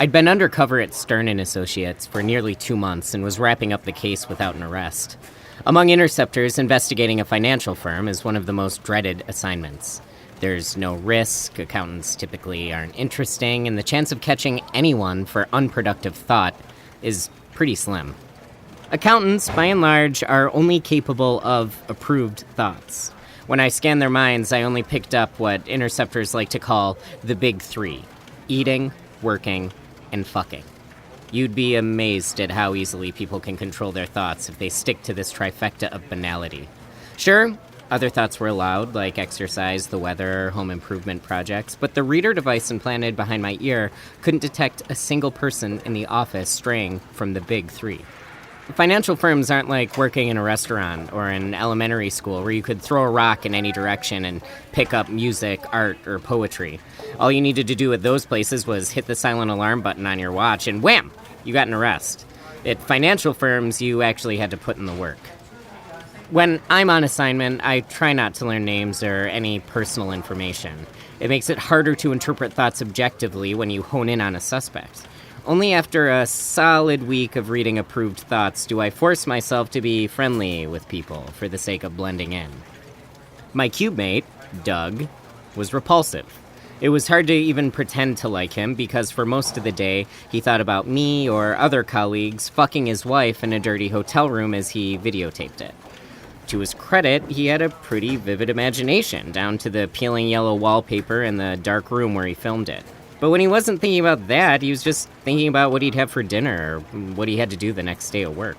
I'd been undercover at Stern & Associates for nearly 2 months and was wrapping up the case without an arrest. Among interceptors, investigating a financial firm is one of the most dreaded assignments. There's no risk, accountants typically aren't interesting, and the chance of catching anyone for unproductive thought is pretty slim. Accountants, by and large, are only capable of approved thoughts. When I scanned their minds, I only picked up what interceptors like to call the big three: eating, working, and fucking. You'd be amazed at how easily people can control their thoughts if they stick to this trifecta of banality. Sure, other thoughts were allowed, like exercise, the weather, home improvement projects, but the reader device implanted behind my ear couldn't detect a single person in the office straying from the big three. Financial firms aren't like working in a restaurant or an elementary school where you could throw a rock in any direction and pick up music, art, or poetry. All you needed to do at those places was hit the silent alarm button on your watch and wham! You got an arrest. At financial firms, you actually had to put in the work. When I'm on assignment, I try not to learn names or any personal information. It makes it harder to interpret thoughts objectively when you hone in on a suspect. Only after a solid week of reading approved thoughts do I force myself to be friendly with people for the sake of blending in. My cube mate, Doug, was repulsive. It was hard to even pretend to like him because for most of the day, he thought about me or other colleagues fucking his wife in a dirty hotel room as he videotaped it. To his credit, he had a pretty vivid imagination, down to the peeling yellow wallpaper in the dark room where he filmed it. But when he wasn't thinking about that, he was just thinking about what he'd have for dinner or what he had to do the next day at work.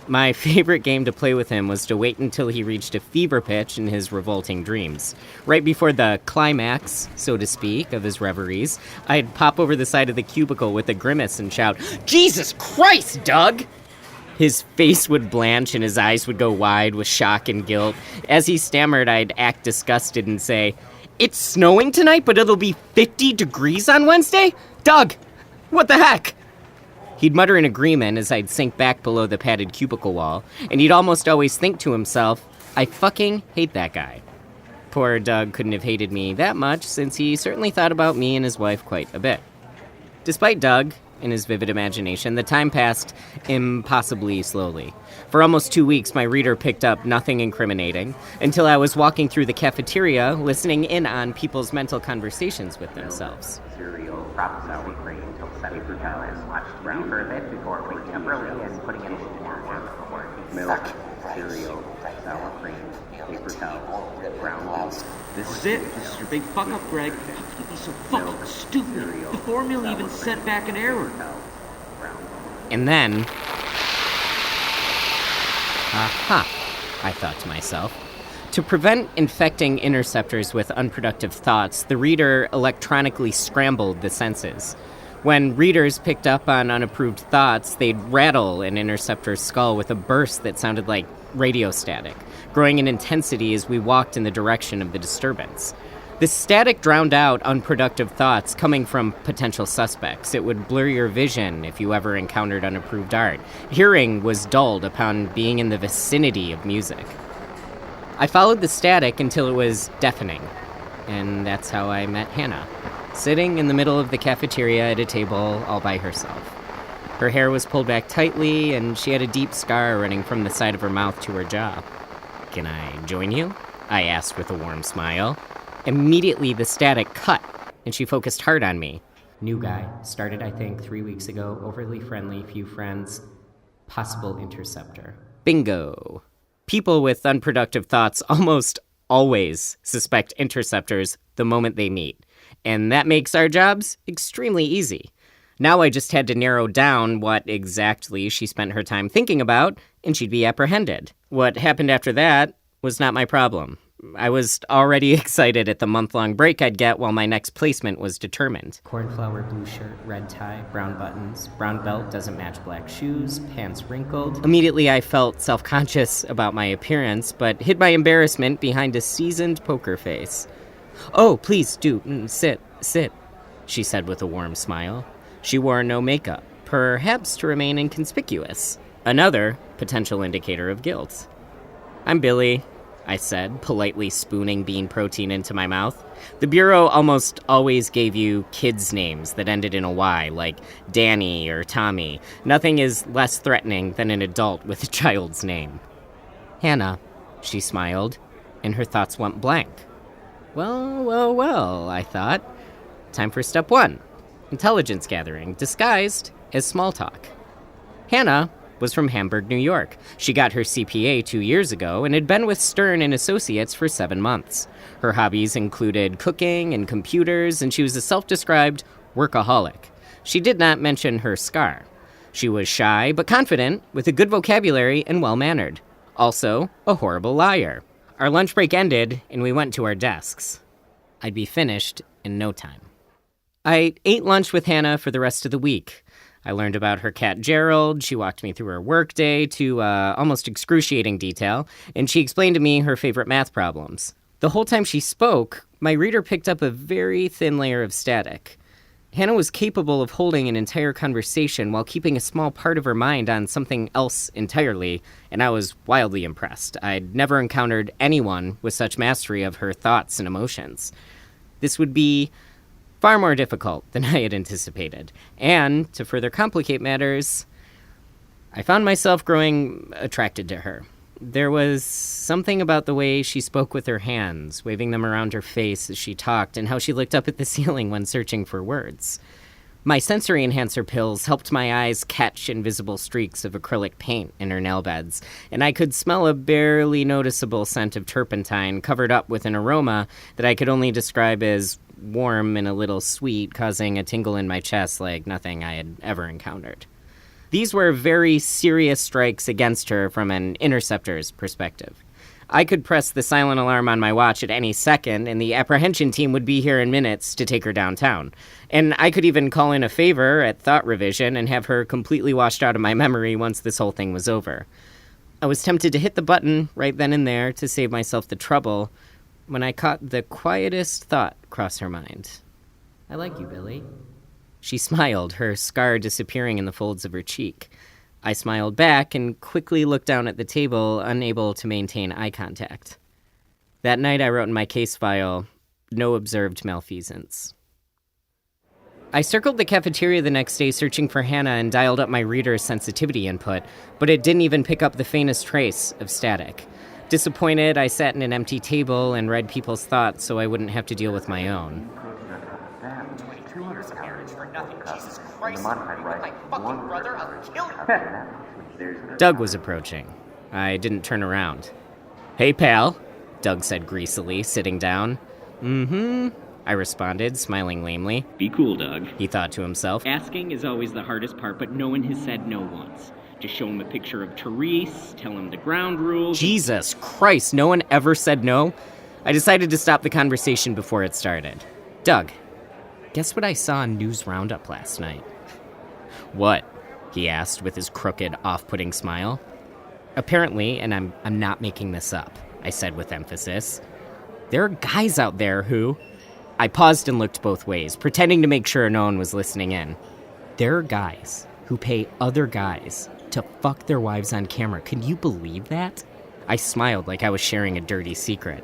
My favorite game to play with him was to wait until he reached a fever pitch in his revolting dreams. Right before the climax, so to speak, of his reveries, I'd pop over the side of the cubicle with a grimace and shout, "Jesus Christ, Doug!" His face would blanch and his eyes would go wide with shock and guilt. As he stammered, I'd act disgusted and say, "It's snowing tonight, but it'll be 50 degrees on Wednesday? Doug, what the heck?" He'd mutter in agreement as I'd sink back below the padded cubicle wall, and he'd almost always think to himself, "I fucking hate that guy." Poor Doug couldn't have hated me that much, since he certainly thought about me and his wife quite a bit. Despite Doug and his vivid imagination, the time passed impossibly slowly. For almost 2 weeks, my reader picked up nothing incriminating, until I was walking through the cafeteria, listening in on people's mental conversations with themselves. Cereal, proper salad cream, until 7 p.m. and watch TV for a bit before waking up early and putting in a little more work before milk, cereal, sour cream, paper towels, brown balls. This is it. This is your big fuck up, Greg. How can you be so fucking stupid? The formula even sent back an error. And then... aha, I thought to myself. To prevent infecting interceptors with unproductive thoughts, the reader electronically scrambled the senses. When readers picked up on unapproved thoughts, they'd rattle an interceptor's skull with a burst that sounded like radio static, growing in intensity as we walked in the direction of the disturbance. The static drowned out unproductive thoughts coming from potential suspects. It would blur your vision if you ever encountered unapproved art. Hearing was dulled upon being in the vicinity of music. I followed the static until it was deafening, and that's how I met Hannah, sitting in the middle of the cafeteria at a table all by herself. Her hair was pulled back tightly, and she had a deep scar running from the side of her mouth to her jaw. "Can I join you?" I asked with a warm smile. Immediately, the static cut, and she focused hard on me. New guy. Started, I think, 3 weeks ago. Overly friendly, few friends. Possible interceptor. Bingo. People with unproductive thoughts almost always suspect interceptors the moment they meet, and that makes our jobs extremely easy. Now I just had to narrow down what exactly she spent her time thinking about, and she'd be apprehended. What happened after that was not my problem. I was already excited at the month-long break I'd get while my next placement was determined. Cornflower blue shirt, red tie, brown buttons, brown belt doesn't match black shoes, pants wrinkled. Immediately I felt self-conscious about my appearance, but hid my embarrassment behind a seasoned poker face. "Oh, please do, sit," she said with a warm smile. She wore no makeup, perhaps to remain inconspicuous. Another potential indicator of guilt. "I'm Billy. I said, politely spooning bean protein into my mouth. The bureau almost always gave you kids' names that ended in a Y, like Danny or Tommy. Nothing is less threatening than an adult with a child's name. Hannah, she smiled, and her thoughts went blank. Well, I thought. Time for step 1. Intelligence gathering, disguised as small talk. Hannah was from Hamburg, New York. She got her CPA 2 years ago and had been with Stern and Associates for 7 months. Her hobbies included cooking and computers, and she was a self-described workaholic. She did not mention her scar. She was shy but confident, with a good vocabulary and well-mannered. Also, a horrible liar. Our lunch break ended, and we went to our desks. I'd be finished in no time. I ate lunch with Hannah for the rest of the week. I learned about her cat Gerald, she walked me through her workday to almost excruciating detail, and she explained to me her favorite math problems. The whole time she spoke, my reader picked up a very thin layer of static. Hannah was capable of holding an entire conversation while keeping a small part of her mind on something else entirely, and I was wildly impressed. I'd never encountered anyone with such mastery of her thoughts and emotions. This would be far more difficult than I had anticipated. And, to further complicate matters, I found myself growing attracted to her. There was something about the way she spoke with her hands, waving them around her face as she talked, and how she looked up at the ceiling when searching for words. My sensory enhancer pills helped my eyes catch invisible streaks of acrylic paint in her nail beds, and I could smell a barely noticeable scent of turpentine covered up with an aroma that I could only describe as warm and a little sweet, causing a tingle in my chest like nothing I had ever encountered. These were very serious strikes against her from an interceptor's perspective. I could press the silent alarm on my watch at any second, and the apprehension team would be here in minutes to take her downtown. And I could even call in a favor at thought revision and have her completely washed out of my memory once this whole thing was over. I was tempted to hit the button right then and there to save myself the trouble, when I caught the quietest thought cross her mind. I like you, Billy. She smiled, her scar disappearing in the folds of her cheek. I smiled back and quickly looked down at the table, unable to maintain eye contact. That night I wrote in my case file, no observed malfeasance. I circled the cafeteria the next day searching for Hannah and dialed up my reader's sensitivity input, but it didn't even pick up the faintest trace of static. Disappointed, I sat in an empty table and read people's thoughts so I wouldn't have to deal with my own. 22 years of marriage for nothing. Jesus Christ. My fucking brother, I'll kill you. Doug was approaching. I didn't turn around. Hey, pal, Doug said greasily, sitting down. Mm-hmm, I responded, smiling lamely. Be cool, Doug. He thought to himself. Asking is always the hardest part, but no one has said no once. Just show him a picture of Therese, tell him the ground rules. Jesus Christ, no one ever said no? I decided to stop the conversation before it started. Doug, guess what I saw on News Roundup last night? What? He asked with his crooked, off-putting smile. Apparently, and I'm not making this up, I said with emphasis, there are guys out there who... I paused and looked both ways, pretending to make sure no one was listening in. There are guys who pay other guys to fuck their wives on camera. Can you believe that? I smiled like I was sharing a dirty secret.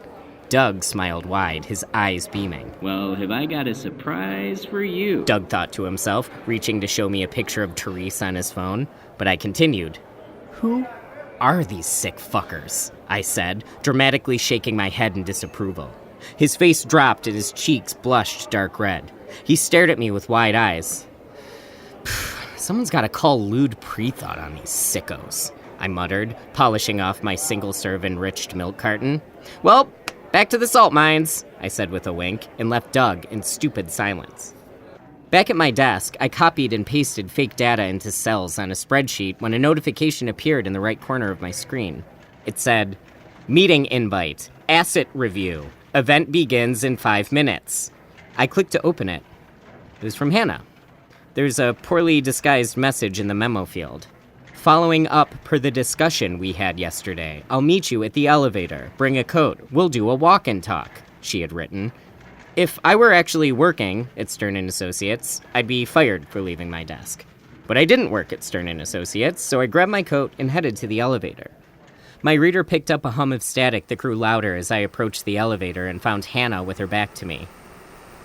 Doug smiled wide, his eyes beaming. Well, have I got a surprise for you? Doug thought to himself, reaching to show me a picture of Therese on his phone. But I continued. Who are these sick fuckers? I said, dramatically shaking my head in disapproval. His face dropped and his cheeks blushed dark red. He stared at me with wide eyes. Someone's got to call lewd pre-thought on these sickos, I muttered, polishing off my single-serve enriched milk carton. Well, back to the salt mines, I said with a wink, and left Doug in stupid silence. Back at my desk, I copied and pasted fake data into cells on a spreadsheet when a notification appeared in the right corner of my screen. It said, Meeting invite, asset review, event begins in 5 minutes. I clicked to open it. It was from Hannah. There's a poorly disguised message in the memo field. Following up per the discussion we had yesterday, I'll meet you at the elevator. Bring a coat. We'll do a walk and talk, she had written. If I were actually working at Stern & Associates, I'd be fired for leaving my desk. But I didn't work at Stern & Associates, so I grabbed my coat and headed to the elevator. My reader picked up a hum of static that grew louder as I approached the elevator and found Hannah with her back to me.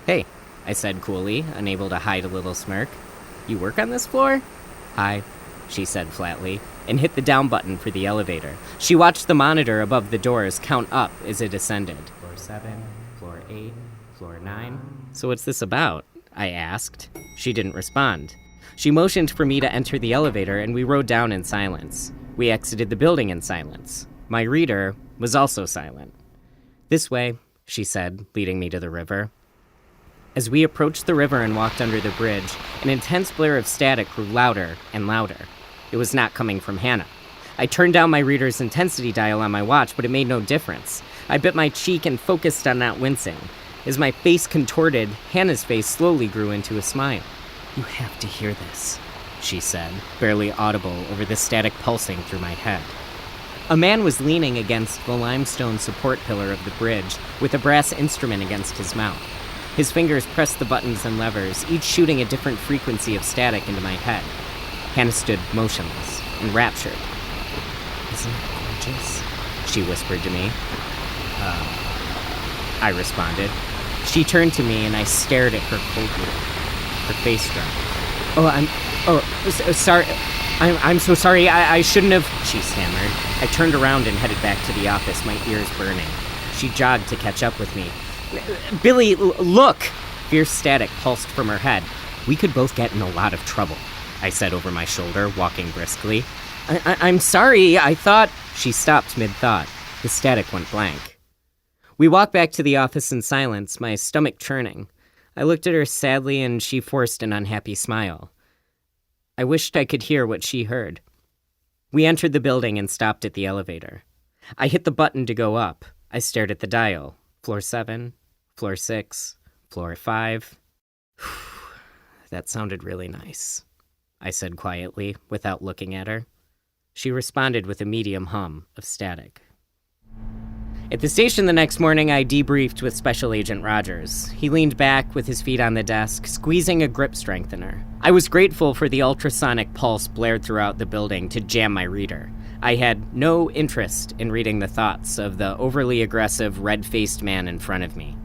"Hey," I said coolly, unable to hide a little smirk. "You work on this floor?" "Hi," she said flatly, and hit the down button for the elevator. She watched the monitor above the doors count up as it ascended. Floor 7, floor 8, floor 9. "So what's this about?" I asked. She didn't respond. She motioned for me to enter the elevator, and we rode down in silence. We exited the building in silence. My reader was also silent. "This way," she said, leading me to the river. As we approached the river and walked under the bridge, an intense blare of static grew louder and louder. It was not coming from Hannah. I turned down my reader's intensity dial on my watch, but it made no difference. I bit my cheek and focused on not wincing. As my face contorted, Hannah's face slowly grew into a smile. "You have to hear this," she said, barely audible over the static pulsing through my head. A man was leaning against the limestone support pillar of the bridge with a brass instrument against his mouth. His fingers pressed the buttons and levers, each shooting a different frequency of static into my head. Hannah stood motionless, enraptured. "Isn't it gorgeous?" she whispered to me. I responded. She turned to me and I stared at her coldly. Her face dropped. Sorry. I'm so sorry. I shouldn't have," she stammered. I turned around and headed back to the office, my ears burning. She jogged to catch up with me. "Billy, look!" Fierce static pulsed from her head. "We could both get in a lot of trouble," I said over my shoulder, walking briskly. I'm sorry, I thought..." She stopped mid-thought. The static went blank. We walked back to the office in silence, my stomach churning. I looked at her sadly and she forced an unhappy smile. I wished I could hear what she heard. We entered the building and stopped at the elevator. I hit the button to go up. I stared at the dial. Floor 7, floor 6, floor 5. That sounded really nice, I said quietly, without looking at her. She responded with a medium hum of static. At the station the next morning, I debriefed with Special Agent Rogers. He leaned back with his feet on the desk, squeezing a grip strengthener. I was grateful for the ultrasonic pulse blared throughout the building to jam my reader. I had no interest in reading the thoughts of the overly aggressive, red-faced man in front of me.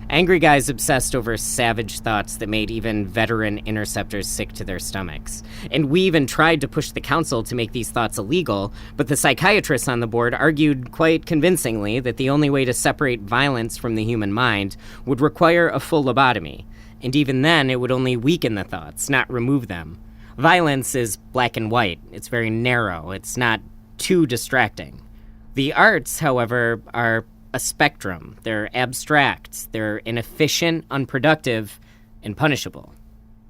Angry guys obsessed over savage thoughts that made even veteran interceptors sick to their stomachs. And we even tried to push the council to make these thoughts illegal, but the psychiatrists on the board argued quite convincingly that the only way to separate violence from the human mind would require a full lobotomy. And even then, it would only weaken the thoughts, not remove them. Violence is black and white. It's very narrow. It's not too distracting. The arts, however, are a spectrum. They're abstract, they're inefficient, unproductive, and punishable.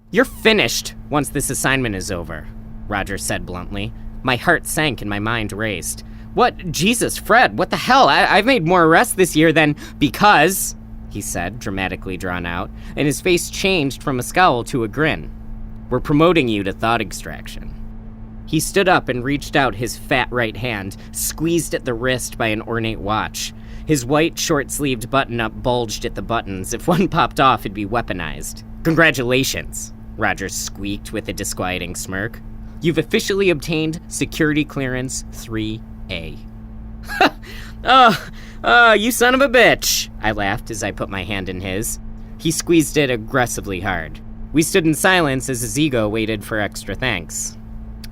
"You're finished once this assignment is over," Roger said bluntly. My heart sank and my mind raced. "What? Jesus, Fred, what the hell? I've made more arrests this year than..." "Because," he said, dramatically drawn out, and his face changed from a scowl to a grin. "We're promoting you to thought extraction." He stood up and reached out his fat right hand, squeezed at the wrist by an ornate watch. His white, short-sleeved button-up bulged at the buttons. If one popped off, it'd be weaponized. "Congratulations," Rogers squeaked with a disquieting smirk. "You've officially obtained Security Clearance 3A. You son of a bitch," I laughed as I put my hand in his. He squeezed it aggressively hard. We stood in silence as his ego waited for extra thanks.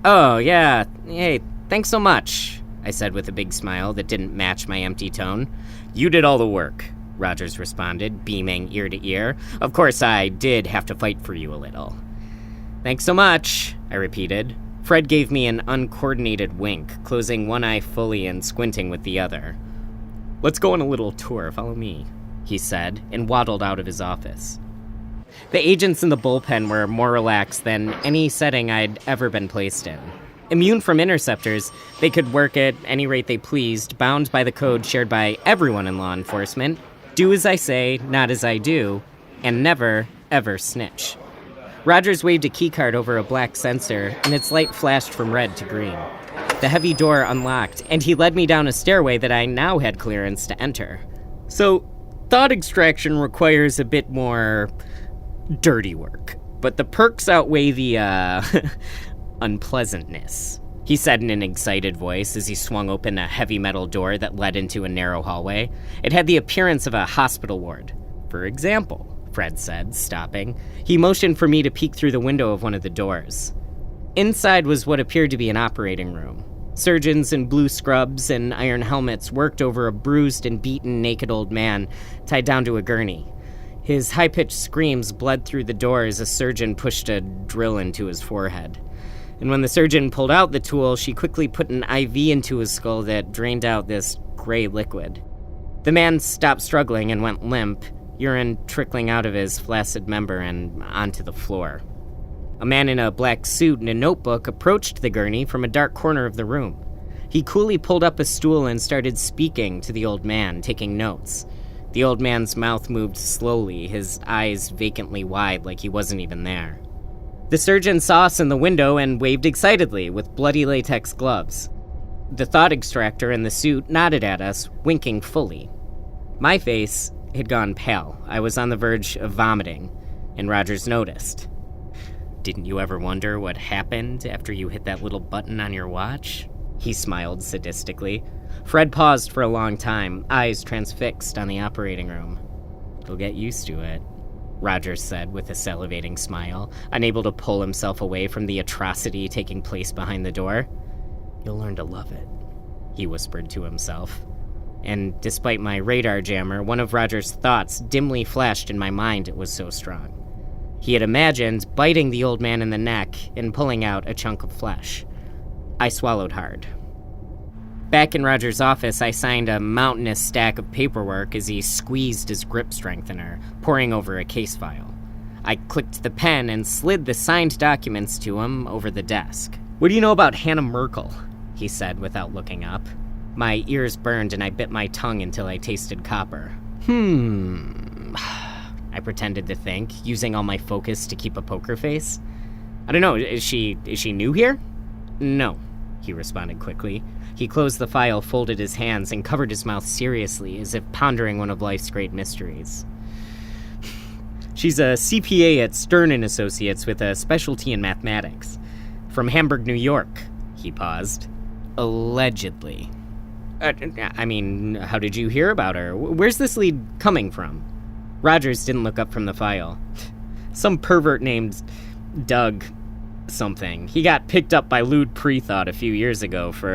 "Oh, yeah, hey, thanks so much," I said with a big smile that didn't match my empty tone. "You did all the work," Rogers responded, beaming ear to ear. "Of course, I did have to fight for you a little." "Thanks so much," I repeated. Fred gave me an uncoordinated wink, closing one eye fully and squinting with the other. "Let's go on a little tour, follow me," he said, and waddled out of his office. The agents in the bullpen were more relaxed than any setting I'd ever been placed in. Immune from interceptors, they could work at any rate they pleased, bound by the code shared by everyone in law enforcement, do as I say, not as I do, and never, ever snitch. Rogers waved a keycard over a black sensor, and its light flashed from red to green. The heavy door unlocked, and he led me down a stairway that I now had clearance to enter. "So, thought extraction requires a bit more dirty work, but the perks outweigh the, unpleasantness," he said in an excited voice as he swung open a heavy metal door that led into a narrow hallway. It had the appearance of a hospital ward. For example, Fred said, stopping. He motioned for me to peek through the window of one of the doors. Inside was what appeared to be an operating room. Surgeons in blue scrubs and iron helmets worked over a bruised and beaten naked old man tied down to a gurney. His high-pitched screams bled through the door as a surgeon pushed a drill into his forehead. And when the surgeon pulled out the tool, she quickly put an IV into his skull that drained out this gray liquid. The man stopped struggling and went limp, urine trickling out of his flaccid member and onto the floor. A man in a black suit and a notebook approached the gurney from a dark corner of the room. He coolly pulled up a stool and started speaking to the old man, taking notes. The old man's mouth moved slowly, his eyes vacantly wide like he wasn't even there. The surgeon saw us in the window and waved excitedly with bloody latex gloves. The thought extractor in the suit nodded at us, winking fully. My face had gone pale. I was on the verge of vomiting, and Rogers noticed. "Didn't you ever wonder what happened after you hit that little button on your watch?" He smiled sadistically. Fred paused for a long time, eyes transfixed on the operating room. "You'll get used to it," Rogers said with a salivating smile, unable to pull himself away from the atrocity taking place behind the door. "You'll learn to love it," he whispered to himself. And despite my radar jammer, one of Rogers' thoughts dimly flashed in my mind, it was so strong. He had imagined biting the old man in the neck and pulling out a chunk of flesh. I swallowed hard. Back in Rogers' office, I signed a mountainous stack of paperwork as he squeezed his grip strengthener, poring over a case file. I clicked the pen and slid the signed documents to him over the desk. "What do you know about Hannah Merkel?" he said without looking up. My ears burned and I bit my tongue until I tasted copper. I pretended to think, using all my focus to keep a poker face. "I don't know, is she new here?" "No," he responded quickly. He closed the file, folded his hands, and covered his mouth seriously, as if pondering one of life's great mysteries. "She's a CPA at Stern & Associates with a specialty in mathematics. From Hamburg, New York." He paused. "Allegedly." I mean, how did you hear about her? Where's this lead coming from?" Rogers didn't look up from the file. "Some pervert named Doug something. He got picked up by lewd pre-thought a few years ago for,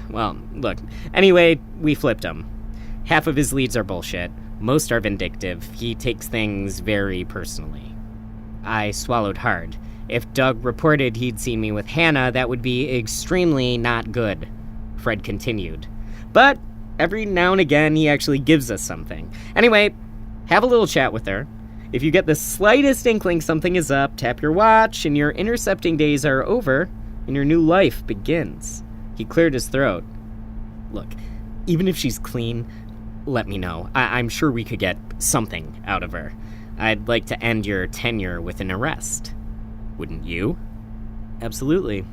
well, look. Anyway, we flipped him. Half of his leads are bullshit. Most are vindictive. He takes things very personally." I swallowed hard. If Doug reported he'd seen me with Hannah, that would be extremely not good. Fred continued. "But every now and again, he actually gives us something. Anyway, have a little chat with her. If you get the slightest inkling something is up, tap your watch, and your intercepting days are over, and your new life begins." He cleared his throat. "Look, even if she's clean, let me know. I'm sure we could get something out of her. I'd like to end your tenure with an arrest. Wouldn't you?" "Absolutely,"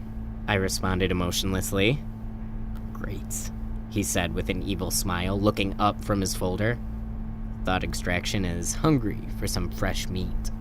I responded emotionlessly. "Great," he said with an evil smile, looking up from his folder. "Thought extraction is hungry for some fresh meat."